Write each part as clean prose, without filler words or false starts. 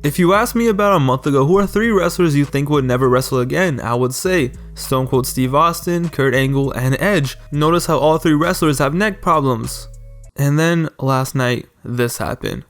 If you asked me about a month ago, who are 3 wrestlers you think would never wrestle again, I would say Stone Cold Steve Austin, Kurt Angle, and Edge. Notice how all 3 wrestlers have neck problems. And then last night, this happened.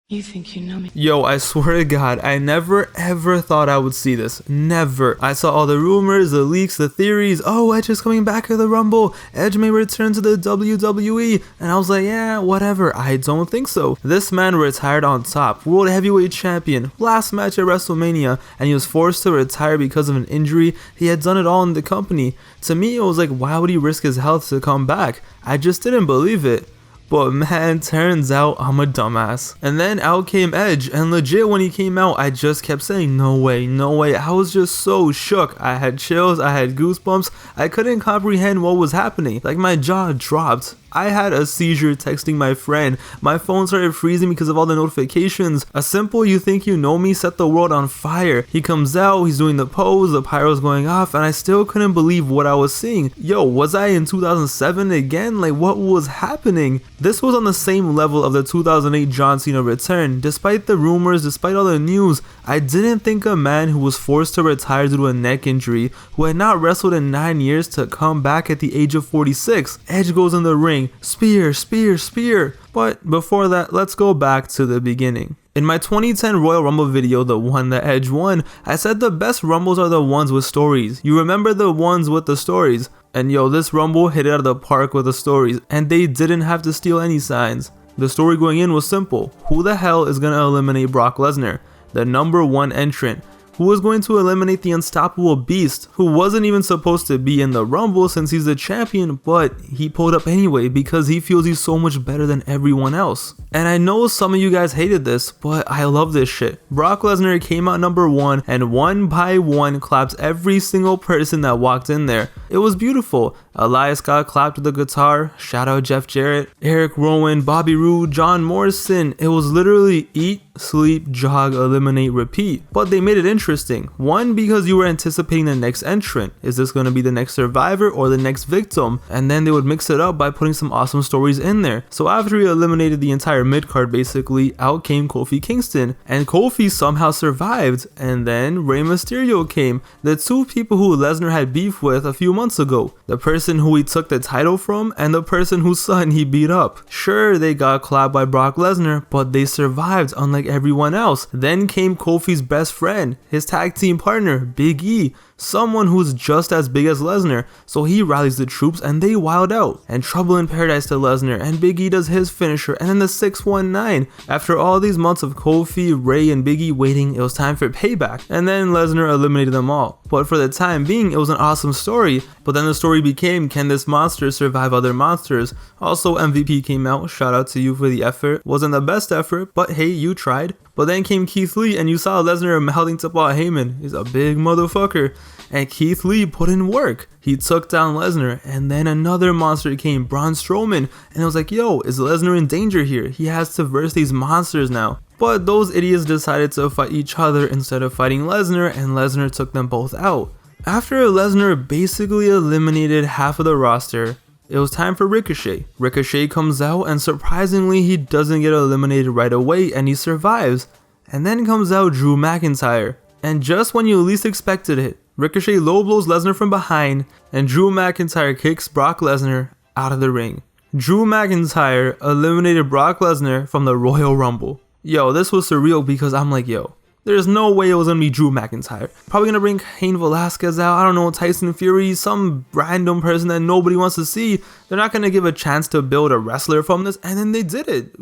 You think you know me? Yo, I swear to God, I never ever thought I would see this. Never. I saw all the rumors, the leaks, the theories. Oh, Edge is coming back at the Rumble. Edge may return to the WWE. And I was like, yeah, whatever. I don't think so. This man retired on top. World Heavyweight Champion. Last match at WrestleMania. And he was forced to retire because of an injury. He had done it all in the company. To me, it was like, why would he risk his health to come back? I just didn't believe it. But man, turns out I'm a dumbass. And then out came Edge, and legit when he came out, I just kept saying, no way, no way. I was just so shook. I had chills, I had goosebumps. I couldn't comprehend what was happening. Like my jaw dropped. I had a seizure texting my friend. My phone started freezing because of all the notifications. A simple "you think you know me" set the world on fire. He comes out, he's doing the pose, the pyro's going off, and I still couldn't believe what I was seeing. Yo, was I in 2007 again? Like, what was happening? This was on the same level of the 2008 John Cena return. Despite the rumors, despite all the news, I didn't think a man who was forced to retire due to a neck injury, who had not wrestled in 9 years, to come back at the age of 46. Edge goes in the ring. Spear, spear, spear. But before that, let's go back to the beginning. In my 2010 Royal Rumble video, the one that Edge won, I said the best Rumbles are the ones with stories. You remember the ones with the stories. And yo, this Rumble hit it out of the park with the stories, and they didn't have to steal any signs. The story going in was simple. Who the hell is going to eliminate Brock Lesnar, the #1 entrant? Who was going to eliminate the unstoppable beast, who wasn't even supposed to be in the Rumble since he's the champion, but he pulled up anyway because he feels he's so much better than everyone else. And I know some of you guys hated this, but I love this shit. Brock Lesnar came out #1 and one by one clapped every single person that walked in there. It was beautiful. Elias Scott clapped with the guitar, shout out Jeff Jarrett, Eric Rowan, Bobby Roode, John Morrison. It was literally eat, sleep, jog, eliminate, repeat. But they made it interesting. One, because you were anticipating the next entrant. Is this going to be the next survivor or the next victim? And then they would mix it up by putting some awesome stories in there. So after he eliminated the entire mid-card basically, out came Kofi Kingston. And Kofi somehow survived. And then Rey Mysterio came. The 2 people who Lesnar had beef with a few months ago. The person who he took the title from and the person whose son he beat up. Sure, they got clapped by Brock Lesnar, but they survived unlike everyone else. Then came Kofi's best friend, his tag team partner, Big E. Someone who's just as big as Lesnar, so he rallies the troops and they wild out. And Trouble in Paradise to Lesnar, and Big E does his finisher, and then the 619. After all these months of Kofi, Rey, and Big E waiting, it was time for payback. And then Lesnar eliminated them all. But for the time being, it was an awesome story. But then the story became, can this monster survive other monsters? Also, MVP came out, shout out to you for the effort. Wasn't the best effort, but hey, you tried. But then came Keith Lee, and you saw Lesnar mouthing to Paul Heyman. He's a big motherfucker. And Keith Lee put in work. He took down Lesnar, and then another monster came, Braun Strowman. And it was like, yo, is Lesnar in danger here? He has to verse these monsters now. But those idiots decided to fight each other instead of fighting Lesnar, and Lesnar took them both out. After Lesnar basically eliminated half of the roster, it was time for Ricochet. Ricochet comes out, and surprisingly he doesn't get eliminated right away, and he survives. And then comes out Drew McIntyre. And just when you least expected it, Ricochet low blows Lesnar from behind, and Drew McIntyre kicks Brock Lesnar out of the ring. Drew McIntyre eliminated Brock Lesnar from the Royal Rumble. Yo, this was surreal because I'm like, yo, there's no way it was gonna be Drew McIntyre. Probably gonna bring Cain Velasquez out, I don't know, Tyson Fury, some random person that nobody wants to see. They're not gonna give a chance to build a wrestler from this, and then they did it.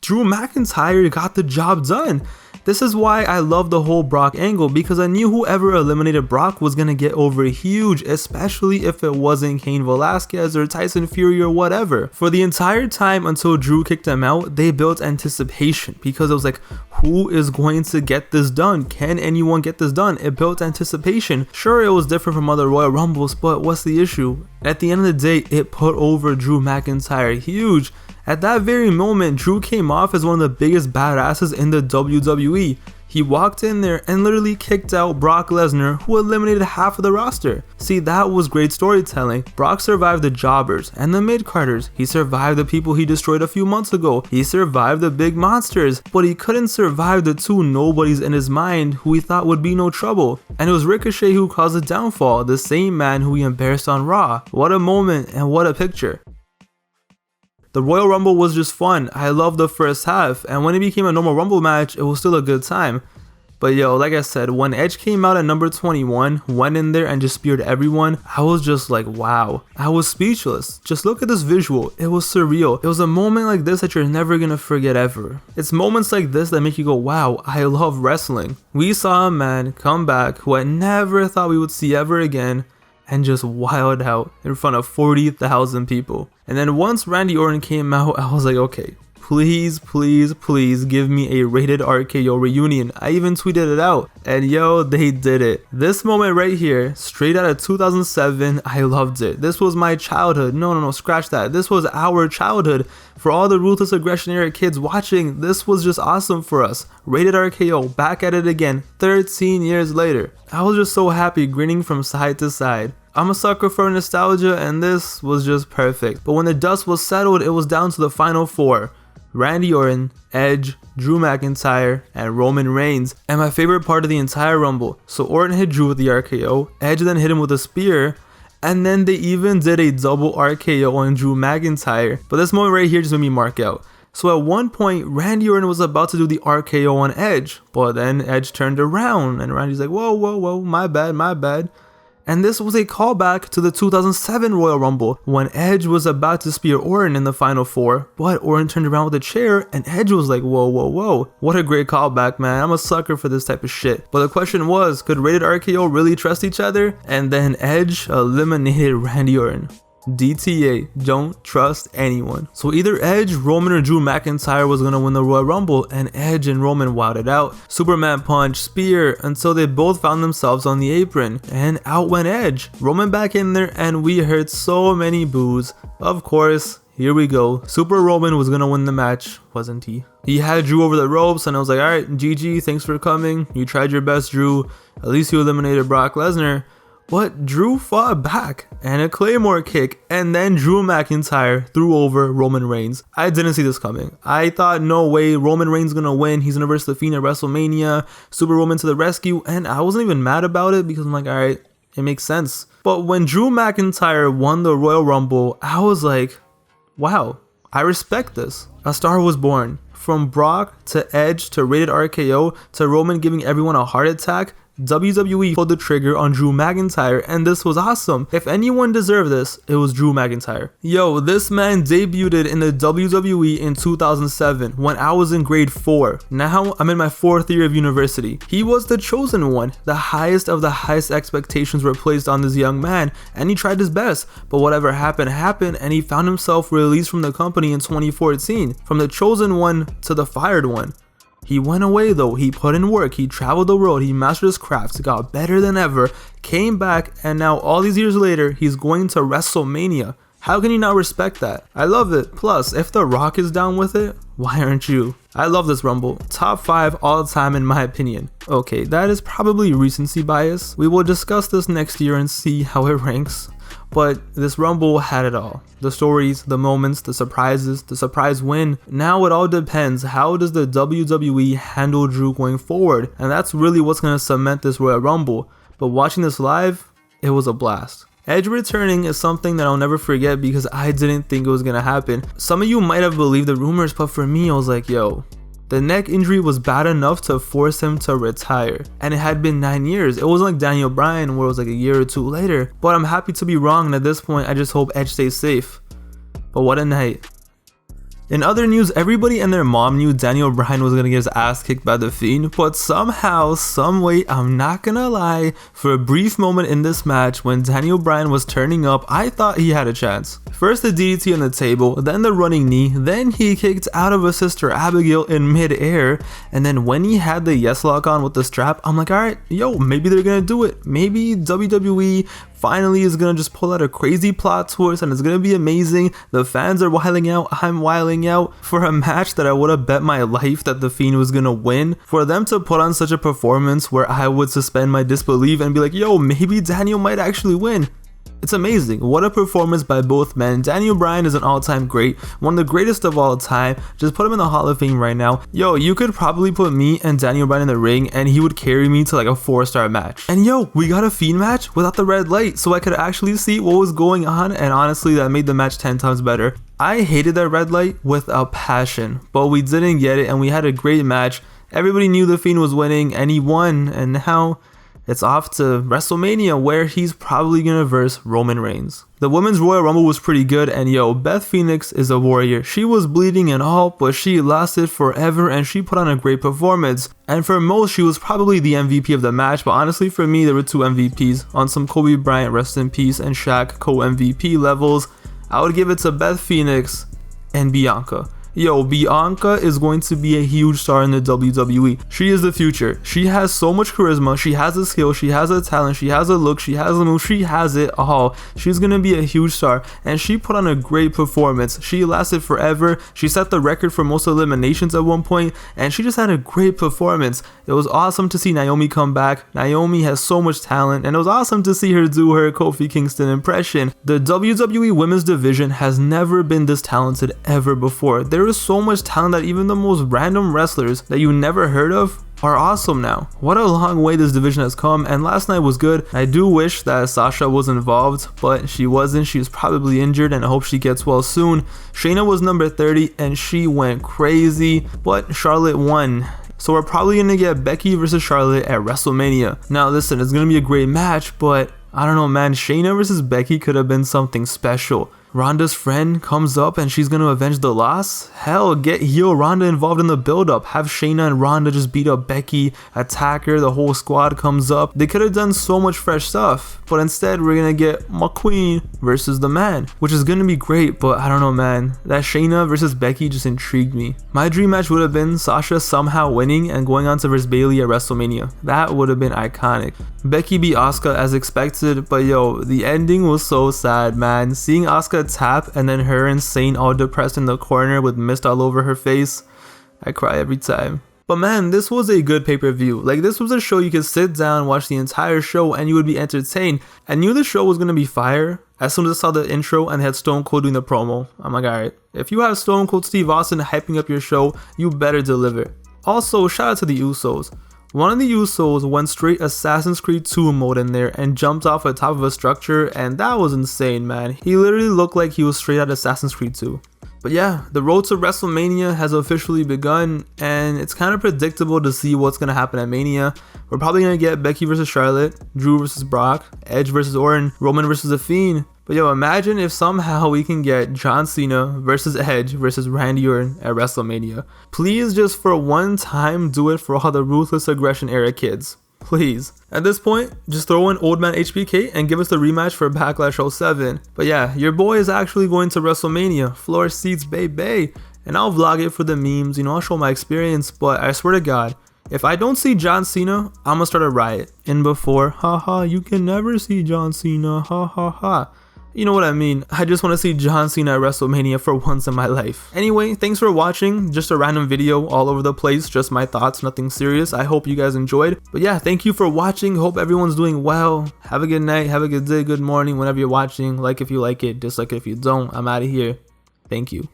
Drew McIntyre got the job done. This is why I love the whole Brock angle, because I knew whoever eliminated Brock was going to get over huge, especially if it wasn't Cain Velasquez or Tyson Fury or whatever. For the entire time until Drew kicked him out, they built anticipation because it was like, who is going to get this done? Can anyone get this done? It built anticipation. Sure, it was different from other Royal Rumbles, but what's the issue? At the end of the day, it put over Drew McIntyre huge. At that very moment, Drew came off as one of the biggest badasses in the WWE. He walked in there and literally kicked out Brock Lesnar, who eliminated half of the roster. See, that was great storytelling. Brock survived the jobbers and the mid-carders. He survived the people he destroyed a few months ago. He survived the big monsters, but he couldn't survive the two nobodies in his mind who he thought would be no trouble. And it was Ricochet who caused the downfall, the same man who he embarrassed on Raw. What a moment and what a picture. The Royal Rumble was just fun. I loved the first half, and when it became a normal Rumble match, it was still a good time. But yo, like I said, when Edge came out at number 21, went in there and just speared everyone, I was just like, wow. I was speechless. Just look at this visual. It was surreal. It was a moment like this that you're never gonna forget ever. It's moments like this that make you go, wow, I love wrestling. We saw a man come back who I never thought we would see ever again, and just wild out in front of 40,000 people. And then once Randy Orton came out, I was like, okay, please, please, please give me a rated RKO reunion. I even tweeted it out, and yo, they did it. This moment right here, straight out of 2007, I loved it. This was my childhood. No, scratch that. This was our childhood. For all the Ruthless Aggression era kids watching, this was just awesome for us. Rated RKO, back at it again, 13 years later. I was just so happy, grinning from side to side. I'm a sucker for nostalgia, and this was just perfect. But when the dust was settled, it was down to the final four. Randy Orton, Edge, Drew McIntyre, and Roman Reigns. And my favorite part of the entire Rumble. So Orton hit Drew with the RKO, Edge then hit him with a spear, and then they even did a double RKO on Drew McIntyre. But this moment right here just made me mark out. So at one point, Randy Orton was about to do the RKO on Edge, but then Edge turned around and Randy's like, whoa, my bad. And this was a callback to the 2007 Royal Rumble when Edge was about to spear Orton in the final four, but Orton turned around with a chair and Edge was like, whoa. What a great callback, man. I'm a sucker for this type of shit. But the question was, could Rated RKO really trust each other? And then Edge eliminated Randy Orton. DTA, don't trust anyone. So either Edge, Roman, or Drew McIntyre was gonna win the Royal Rumble, and Edge and Roman wilded out. Superman punch, spear, until they both found themselves on the apron, and out went Edge. Roman back in there, and we heard so many boos. Of course, here we go. Super Roman was gonna win the match, wasn't he? He had Drew over the ropes, and I was like, alright, GG, thanks for coming. You tried your best, Drew. At least you eliminated Brock Lesnar. But Drew fought back, and a Claymore kick, and then Drew McIntyre threw over Roman Reigns. I didn't see this coming. I thought, no way, Roman Reigns gonna win. He's gonna versus The Fiend at WrestleMania, Super Roman to the rescue, and I wasn't even mad about it because I'm like, alright, it makes sense. But when Drew McIntyre won the Royal Rumble, I was like, wow, I respect this. A star was born. From Brock to Edge to Rated RKO to Roman giving everyone a heart attack, WWE pulled the trigger on Drew McIntyre, and this was awesome. If anyone deserved this, it was Drew McIntyre. Yo, this man debuted in the WWE in 2007 when I was in grade 4. Now I'm in my 4th year of university. He was the chosen one. The highest of the highest expectations were placed on this young man, and he tried his best. But whatever happened, and he found himself released from the company in 2014. From the chosen one to the fired one. He went away though, he put in work, he traveled the world, he mastered his craft, got better than ever, came back, and now all these years later, he's going to WrestleMania. How can you not respect that? I love it. Plus, if The Rock is down with it, why aren't you? I love this Rumble. Top 5 all time in my opinion. Okay, that is probably recency bias. We will discuss this next year and see how it ranks. But this Rumble had it all. The stories, the moments, the surprises, the surprise win. Now it all depends. How does the WWE handle Drew going forward? And that's really what's going to cement this Royal Rumble. But watching this live, it was a blast. Edge returning is something that I'll never forget because I didn't think it was going to happen. Some of you might have believed the rumors, but for me, I was like, yo, the neck injury was bad enough to force him to retire, and it had been 9 years. It wasn't like Daniel Bryan where it was like a year or two later, but I'm happy to be wrong, and at this point I just hope Edge stays safe. But what a night. In other news, everybody and their mom knew Daniel Bryan was gonna get his ass kicked by The Fiend, but somehow, someway, I'm not gonna lie, for a brief moment in this match when Daniel Bryan was turning up, I thought he had a chance. First the DDT on the table, then the running knee, then he kicked out of his sister Abigail in mid-air, and then when he had the yes lock on with the strap, I'm like, alright, yo, maybe they're gonna do it. Maybe WWE finally is gonna just pull out a crazy plot twist and it's gonna be amazing. The fans are wiling out, I'm wiling out for a match that I would have bet my life that The Fiend was gonna win. For them to put on such a performance where I would suspend my disbelief and be like, yo, maybe Daniel might actually win. It's amazing. What a performance by both men. Daniel Bryan is an all-time great, one of the greatest of all time. Just put him in the Hall of Fame right now. Yo, you could probably put me and Daniel Bryan in the ring and he would carry me to like a 4-star match. And yo, we got a Fiend match without the red light, so I could actually see what was going on, and honestly that made the match 10 times better. I hated that red light with a passion, but we didn't get it and we had a great match. Everybody knew The Fiend was winning and he won, and now it's off to WrestleMania where he's probably gonna verse Roman Reigns. The Women's Royal Rumble was pretty good, and yo, Beth Phoenix is a warrior. She was bleeding and all, but she lasted forever and she put on a great performance. And for most, she was probably the MVP of the match, but honestly for me, there were 2 MVPs on some Kobe Bryant, rest in peace, and Shaq co-MVP levels. I would give it to Beth Phoenix and Bianca. Yo, Bianca is going to be a huge star in the WWE. She is the future. She has so much charisma. She has a skill. She has a talent. She has a look. She has a move. She has it all. She's going to be a huge star. And she put on a great performance. She lasted forever. She set the record for most eliminations at one point. And she just had a great performance. It was awesome to see Naomi come back. Naomi has so much talent. And it was awesome to see her do her Kofi Kingston impression. The WWE Women's Division has never been this talented ever before. There is so much talent that even the most random wrestlers that you never heard of are awesome now. What a long way this division has come, and last night was good. I do wish that Sasha was involved, but she wasn't. She was probably injured and I hope she gets well soon. Shayna was number 30 and she went crazy, but Charlotte won. So we're probably gonna get Becky versus Charlotte at WrestleMania. Now listen, it's gonna be a great match, but I don't know, man. Shayna versus Becky could have been something special. Ronda's friend comes up and she's gonna avenge the loss? Hell, get heel Ronda involved in the build-up. Have Shayna and Ronda just beat up Becky, attack her, the whole squad comes up. They could have done so much fresh stuff, but instead we're gonna get McQueen versus the Man, which is gonna be great, but I don't know, man. That Shayna versus Becky just intrigued me. My dream match would have been Sasha somehow winning and going on to versus Bayley at WrestleMania. That would have been iconic. Becky beat Asuka as expected, but yo, the ending was so sad, man. Seeing Asuka tap and then her insane all depressed in the corner with mist all over her face, I cry every time. But man, this was a good pay-per-view. Like, this was a show you could sit down, watch the entire show, and you would be entertained. I knew the show was gonna be fire as soon as I saw the intro and had Stone Cold doing the promo. I'm like, alright, if you have Stone Cold Steve Austin hyping up your show, you better deliver. Also, shout out to the Usos. One of the Usos went straight Assassin's Creed 2 mode in there and jumped off the top of a structure, and that was insane, man. He literally looked like he was straight out Assassin's Creed 2. But yeah, the road to WrestleMania has officially begun, and it's kind of predictable to see what's going to happen at Mania. We're probably going to get Becky versus Charlotte, Drew versus Brock, Edge versus Orton, Roman versus The Fiend. But yo, imagine if somehow we can get John Cena versus Edge versus Randy Orton at WrestleMania. Please just for one time do it for all the Ruthless Aggression era kids. Please. At this point, just throw in Old Man HBK and give us the rematch for Backlash 07. But yeah, your boy is actually going to WrestleMania. Floor seats, baby. And I'll vlog it for the memes, you know, I'll show my experience. But I swear to God, if I don't see John Cena, I'm gonna start a riot. In before, haha, you can never see John Cena, ha ha ha. You know what I mean. I just want to see John Cena at WrestleMania for once in my life. Anyway, thanks for watching. Just a random video all over the place. Just my thoughts, nothing serious. I hope you guys enjoyed. But yeah, thank you for watching. Hope everyone's doing well. Have a good night. Have a good day. Good morning. Whenever you're watching. Like if you like it. Dislike it if you don't. I'm out of here. Thank you.